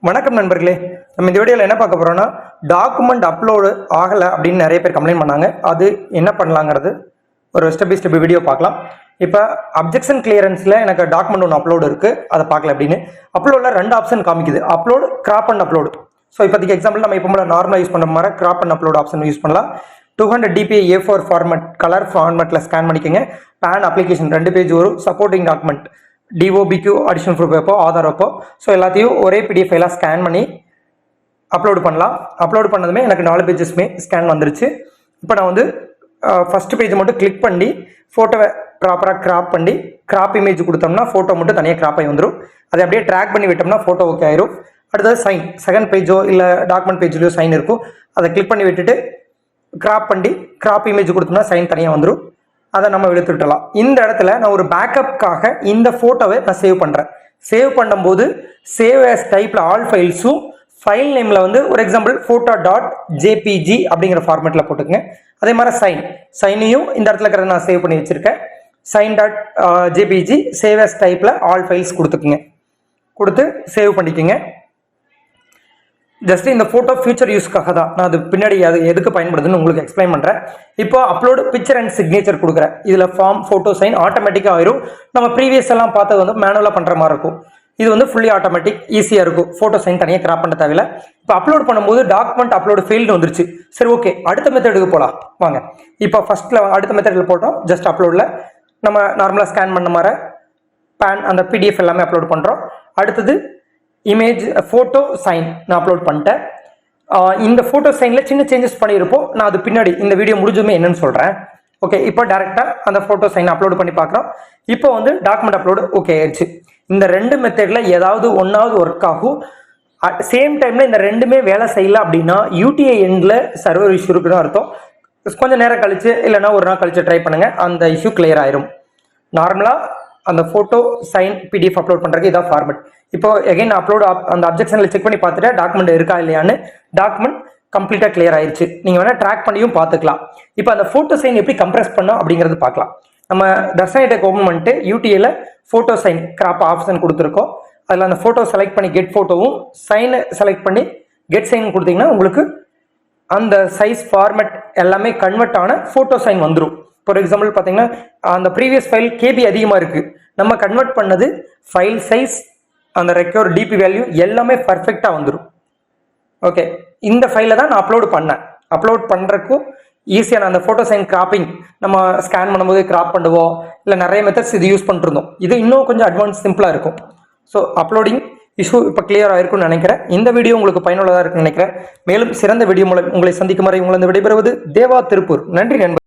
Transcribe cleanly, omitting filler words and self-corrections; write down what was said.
வணக்கம் நண்பர்களே. நம்ம இந்த வீடியோவில் என்ன பார்க்க போகிறோம்னா, டாக்குமெண்ட் அப்லோடு ஆகலை அப்படின்னு நிறைய பேர் கம்ப்ளைண்ட் பண்ணாங்க. அது என்ன பண்ணலாங்கிறது ஒரு ஸ்டெப் பை ஸ்டெப் வீடியோ பார்க்கலாம். இப்போ அப்ஜெக்ஷன் கிளியரன்ஸில் எனக்கு டாக்குமெண்ட் ஒன்று அப்லோடு இருக்குது, அதை பார்க்கல அப்படின்னு. அப்லோடில் 2 ஆப்ஷன் காமிக்குது, upload, crop and upload. So இப்போதைக்கு எக்ஸாம்பிள் நம்ம இப்போ நார்மலாக யூஸ் பண்ணுற மாதிரி crop and upload option use பண்ணலாம். 200 dpi A4 ஃபார்மேட் கலர் ஃபார்மேட்டில் ஸ்கேன் பண்ணிக்கோங்க. பேன் அப்ளிகேஷன் 2 பேஜ் வரும். சப்போர்ட்டிங் டாக்குமெண்ட் டிஓபிக்யூ அடிஷனல் ப்ரூஃப் வைப்போ, ஆதார் வைப்போ. ஸோ எல்லாத்தையும் ஒரே பிடிஎஃப் ஃபைலாக ஸ்கேன் பண்ணி அப்லோடு பண்ணலாம். அப்லோடு பண்ணதுமே எனக்கு 4 பேஜஸ்மே ஸ்கேன் வந்துருச்சு. இப்போ நான் வந்து ஃபஸ்ட்டு பேஜ் மட்டும் கிளிக் பண்ணி ஃபோட்டோவை ப்ராப்பராக கிராப் பண்ணி கிராப் இமேஜ் கொடுத்தோம்னா ஃபோட்டோ மட்டும் தனியாக கிராப் ஆகி வந்துடும். அதை அப்படியே ட்ராக் பண்ணி விட்டோம்னா ஃபோட்டோ ஓகே ஆயிரும். அடுத்தது சைன், செகண்ட் பேஜோ இல்லை டாக்குமெண்ட் பேஜ்லையோ சைன் இருக்கும். அதை கிளிக் பண்ணி விட்டுட்டு கிராப் பண்ணி கிராப் இமேஜ் கொடுத்தோம்னா சைன் தனியாக வந்துடும். அதை நம்ம எடுத்துட்டலாம். இந்த இடத்துல நான் ஒரு பேக்கப்காக இந்த ஃபோட்டோவை நான் சேவ் பண்ணுறேன். சேவ் பண்ணும்போது சேவ் ஆஸ் டைப்பில் ஆல் ஃபைல்ஸும் ஃபைல் நேமில் வந்து ஒரு எக்ஸாம்பிள் photo.jpg அப்படிங்கிற ஃபார்மேட்டில் போட்டுக்கங்க. அதே மாதிரி சைனையும் இந்த இடத்துல இருக்கிறத நான் சேவ் பண்ணி வச்சுருக்கேன். sign.jpg சேவ் ஆஸ் டைப்பில் ஆல் ஃபைல்ஸ் கொடுத்துக்குங்க. கொடுத்து சேவ் பண்ணிக்கோங்க. ஜஸ்ட் இந்த ஃபோட்டோ ஃபியூச்சர் யூஸ்க்காக தான் நான் அது பின்னாடி அது எதுக்கு பயன்படுதுன்னு உங்களுக்கு எக்ஸ்பிளைன் பண்ணுறேன். இப்போ அப்லோடு பிக்சர் அண்ட் சிக்னேச்சர் கொடுக்குறேன். இதில் ஃபார்ம், ஃபோட்டோ, சைன் ஆட்டோமேட்டிக்காக ஆயிரும். நம்ம ப்ரீவியஸ் எல்லாம் பார்த்தது வந்து மேனுவலாக பண்ணுற மாதிரி இருக்கும். இது வந்து ஃபுல்லி ஆட்டோமேட்டிக், ஈஸியாக இருக்கும். ஃபோட்டோ சைன் தனியாக கிராப் பண்ண தேவையில்ல. இப்போ அப்லோட் பண்ணும்போது டாக்குமெண்ட் அப்லோடு ஃபெயில்டு வந்துருச்சு. சரி, ஓகே, அடுத்த மெத்தடுக்கு போகலாம் வாங்க. இப்போ ஃபர்ஸ்ட்டில் அடுத்த மெத்தடில் போட்டோம். ஜஸ்ட் அப்லோடில் நம்ம நார்மலாக ஸ்கேன் பண்ண மாதிரி பேன் அந்த பிடிஎஃப் எல்லாமே அப்லோட் பண்ணுறோம். அடுத்தது இமேஜ், ஃபோட்டோ, சைன் நான் அப்லோட் பண்ணிட்டேன். இந்த ஃபோட்டோ சைனில் சின்ன சேஞ்சஸ் பண்ணியிருப்போம். நான் அது பின்னாடி இந்த வீடியோ முடிஞ்சுமே என்னன்னு சொல்கிறேன். ஓகே, இப்போ டேரெக்டாக அந்த ஃபோட்டோ சைன் அப்லோட் பண்ணி பார்க்குறோம். இப்போ வந்து டாக்குமெண்ட் அப்லோடு ஓகே ஆயிடுச்சு. இந்த 2 மெத்தடில் ஏதாவது ஒன்றாவது ஒர்க் ஆகும். அட் சேம் டைமில் இந்த 2மே வேலை செய்யல அப்படின்னா யூடிஐ எண்டில் சர்வர் இஷ்யூ இருக்குன்னு அர்த்தம். கொஞ்சம் நேரம் கழிச்சு இல்லைன்னா ஒரு நாள் கழிச்சு ட்ரை பண்ணுங்கள், அந்த இஷ்யூ கிளியர் ஆயிரும். நார்மலாக அந்த ஃபோட்டோ சைன் பிடிஎஃப் அப்லோட் பண்ணுறதுக்கு இதான் ஃபார்மேட். இப்போ எகைன் அப்லோட் அந்த அப்ஜெக்ஷனில் செக் பண்ணி பார்த்துட்டு டாக்குமெண்ட் இருக்கா இல்லையான்னு. டாக்குமெண்ட் கம்ப்ளீட்டாக கிளியர் ஆயிடுச்சு. நீங்கள் வேணால் ட்ராக் பண்ணியும் பார்த்துக்கலாம். இப்போ அந்த ஃபோட்டோ சைன் எப்படி கம்ப்ரெஸ் பண்ணோம் அப்படிங்கிறது பார்க்கலாம். நம்ம தர்ஷனைட்டை ஓப்பன் பண்ணிட்டு யூடிஏல ஃபோட்டோ சைன் கிராப் ஆப்ஷன் கொடுத்துருக்கோம். அதில் அந்த ஃபோட்டோ செலக்ட் பண்ணி கெட் ஃபோட்டோவும் சைனை செலக்ட் பண்ணி கெட் சைன் கொடுத்தீங்கன்னா உங்களுக்கு அந்த சைஸ் ஃபார்மேட் எல்லாமே கன்வெர்ட் ஆன ஃபோட்டோ சைன் வந்துடும். ஃபார் எக்ஸாம்பிள் பார்த்தீங்கன்னா அந்த ப்ரீவியஸ் ஃபைல் கேபி அதிகமாக இருக்குது. நம்ம கன்வெர்ட் பண்ணது ஃபைல் சைஸ், அந்த ரெக்யூர் டிபி வேல்யூ எல்லாமே பர்ஃபெக்டாக வந்துடும். ஓகே, இந்த ஃபைலை தான் நான் அப்லோடு பண்ணேன். அப்லோட் பண்ணுறக்கும் ஈஸியான அந்த ஃபோட்டோ சைன் கிராப்பிங் நம்ம ஸ்கேன் பண்ணும்போது கிராப் பண்ணுவோம், இல்லை நிறைய மெத்தட்ஸ் இது யூஸ் பண்ணிருந்தோம். இது இன்னும் கொஞ்சம் அட்வான்ஸ் சிம்பிளாக இருக்கும். ஸோ அப்லோடிங் இஷ்யூ இப்போ கிளியர் ஆயிருக்கும்னு நினைக்கிறேன். இந்த வீடியோ உங்களுக்கு பயனுள்ளதாக இருக்குன்னு நினைக்கிறேன். மேலும் சிறந்த வீடியோ மூலம் உங்களை சந்திக்கும் வரை உங்களை விடைபெறுவது தேவா திருப்பூர். நன்றி நண்பர்.